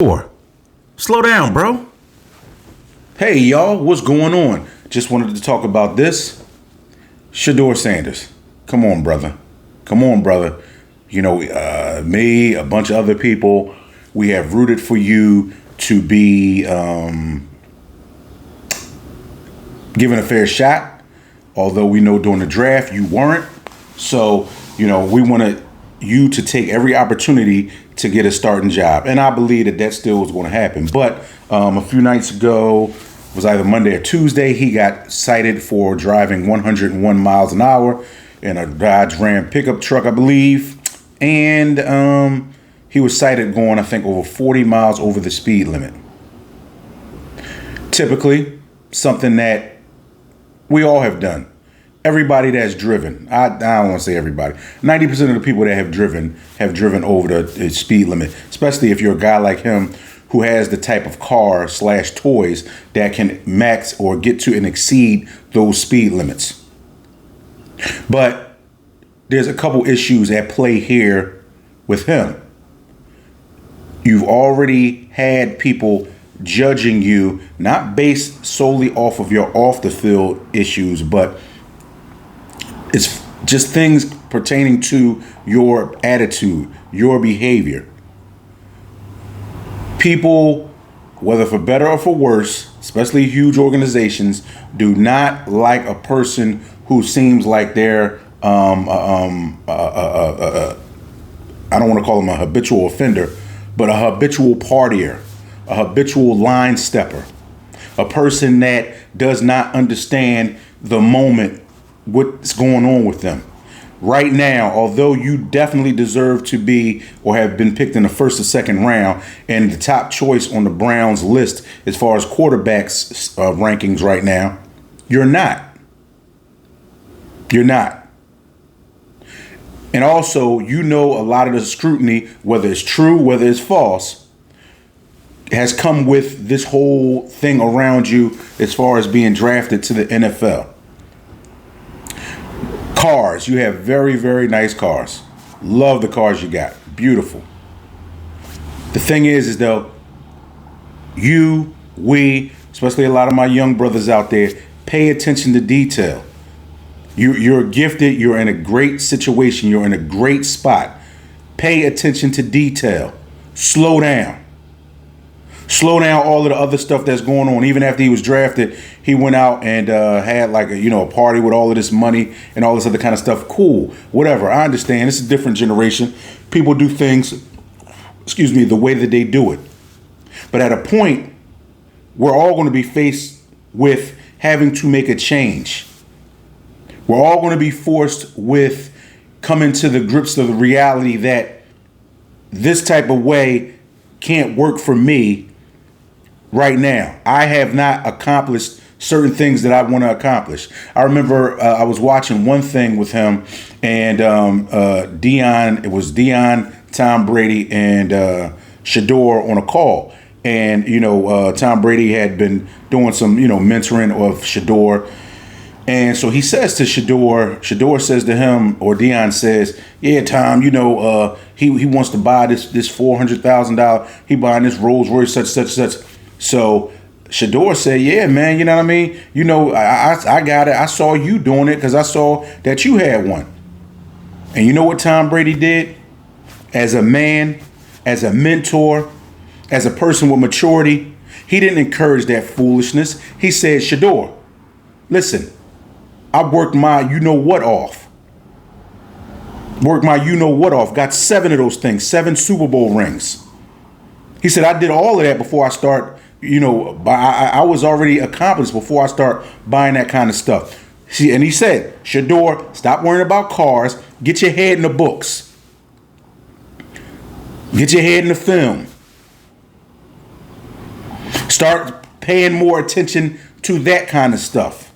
Shadeur, slow down, bro. Hey, y'all, what's going on? Just wanted to talk about this. Shadeur Sanders. Come on, brother. Come on, brother. Me, a bunch of other people, we have rooted for you to be given a fair shot. Although we know during the draft you weren't. So, we want you to take every opportunity to get a starting job. And I believe that still is going to happen. But a few nights ago, it was either Monday or Tuesday, he got cited for driving 101 miles an hour in a Dodge Ram pickup truck, I believe. And he was cited going, I think, over 40 miles over the speed limit. Typically, something that we all have done. Everybody that's driven, I don't want to say everybody, 90% of the people that have driven over the speed limit, especially if you're a guy like him who has the type of car / toys that can max or get to and exceed those speed limits. But there's a couple issues at play here with him. You've already had people judging you, not based solely off of your off the field issues, but it's just things pertaining to your attitude, your behavior. People, whether for better or for worse, especially huge organizations, do not like a person who seems like they're I don't want to call them a habitual offender, but a habitual partier, a habitual line stepper, a person that does not understand the moment, what's going on with them. Right now, although you definitely deserve to be or have been picked in the first or second round and the top choice on the Browns list as far as quarterbacks rankings right now, you're not. You're not. And also, a lot of the scrutiny, whether it's true, whether it's false, has come with this whole thing around you as far as being drafted to the NFL. Cars, you have very, very nice cars. Love the cars you got. Beautiful. The thing is though, we, especially a lot of my young brothers out there, pay attention to detail. You're gifted. You're in a great situation. You're in a great spot. Pay attention to detail. Slow down. Slow down all of the other stuff that's going on. Even after he was drafted, he went out and had a party with all of this money and all this other kind of stuff. Cool, whatever. I understand. It's a different generation. People do things, the way that they do it. But at a point, we're all going to be faced with having to make a change. We're all going to be forced with coming to the grips of the reality that this type of way can't work for me right now. I have not accomplished certain things that I want to accomplish. I remember I was watching one thing with him and it was Dion, Tom Brady, and Shadeur on a call. And, Tom Brady had been doing some, mentoring of Shadeur. And so he says to Shadeur says to him, or Dion says, yeah, Tom, he wants to buy this $400,000. He buying this Rolls Royce, such. So Shadeur said, yeah, man, you know what I mean? I got it. I saw you doing it because I saw that you had one. And you know what Tom Brady did? As a man, as a mentor, as a person with maturity, he didn't encourage that foolishness. He said, Shadeur, listen, I worked my you-know-what off. Got 7 of those things, 7 Super Bowl rings. He said, I did all of that before I start, I was already accomplished before I start buying that kind of stuff. See, and he said, Shadeur, stop worrying about cars. Get your head in the books. Get your head in the film. Start paying more attention to that kind of stuff.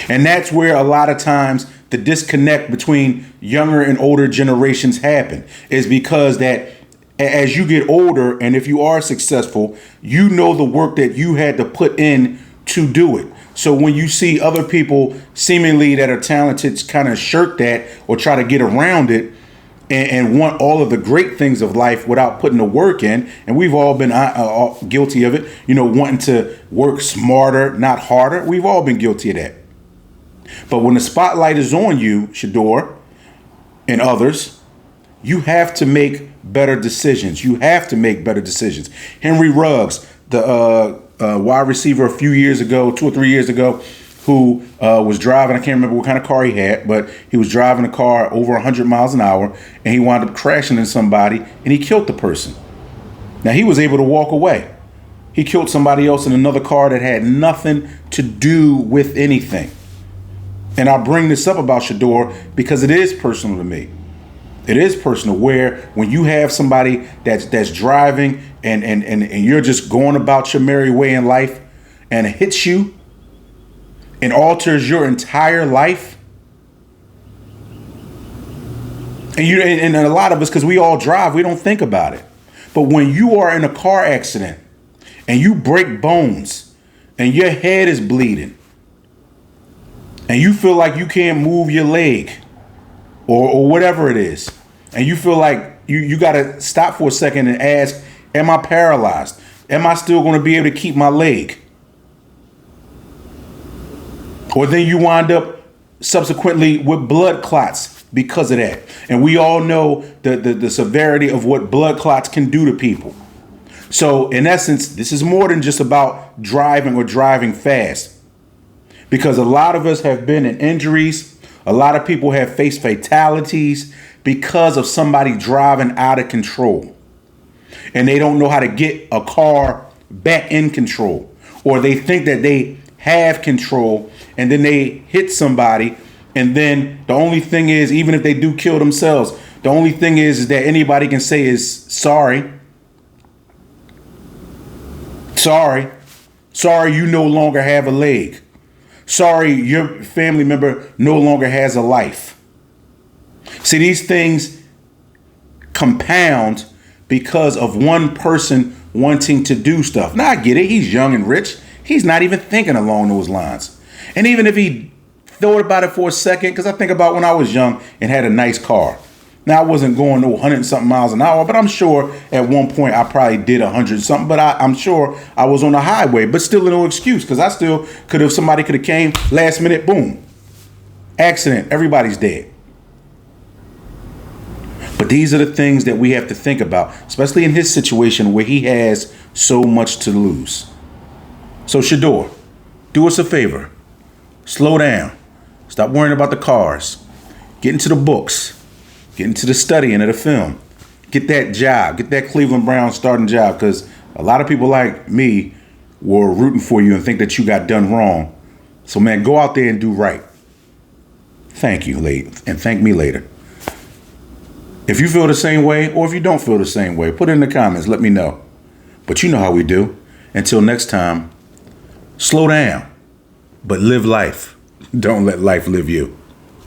And that's where a lot of times the disconnect between younger and older generations happen, is because that as you get older and if you are successful, the work that you had to put in to do it. So when you see other people seemingly that are talented kind of shirk that or try to get around it, and want all of the great things of life without putting the work in. And we've all been guilty of it, wanting to work smarter, not harder. We've all been guilty of that. But when the spotlight is on you, Shadeur, and others, you have to make better decisions. You have to make better decisions. Henry Ruggs, the wide receiver a few years ago, 2 or 3 years ago, who was driving, I can't remember what kind of car he had, but he was driving a car over 100 miles an hour, and he wound up crashing into somebody, and he killed the person. Now, he was able to walk away. He killed somebody else in another car that had nothing to do with anything. And I bring this up about Shadeur because it is personal to me. It is personal, where when you have somebody that's driving and you're just going about your merry way in life, and it hits you and alters your entire life. And a lot of us, because we all drive, we don't think about it. But when you are in a car accident and you break bones and your head is bleeding and you feel like you can't move your leg or whatever it is, and you feel like you got to stop for a second and ask, am I paralyzed? Am I still going to be able to keep my leg? Or then you wind up subsequently with blood clots because of that. And we all know the severity of what blood clots can do to people. So in essence, this is more than just about driving or driving fast. Because a lot of us have been in injuries. A lot of people have faced fatalities because of somebody driving out of control. And they don't know how to get a car back in control. Or they think that they have control, and then they hit somebody, and then the only thing is, even if they do kill themselves, the only thing is that anybody can say is sorry. Sorry, you no longer have a leg. Sorry, your family member no longer has a life. See, these things compound because of one person wanting to do stuff. Now, I get it. He's young and rich. He's not even thinking along those lines. And even if he thought about it for a second, because I think about when I was young and had a nice car. Now, I wasn't going to 100 and something miles an hour, but I'm sure at one point I probably did 100 and something, but I'm sure I was on the highway, but still no excuse, because I still could have, somebody could have came last minute, boom, accident, everybody's dead. But these are the things that we have to think about, especially in his situation where he has so much to lose. So Shadeur, do us a favor. Slow down. Stop worrying about the cars. Get into the books. Get into the studying of the film. Get that job. Get that Cleveland Browns starting job, because a lot of people like me were rooting for you and think that you got done wrong. So, man, go out there and do right. Thank you, and thank me later. If you feel the same way, or if you don't feel the same way, put it in the comments. Let me know. But you know how we do. Until next time, slow down, but live life. Don't let life live you.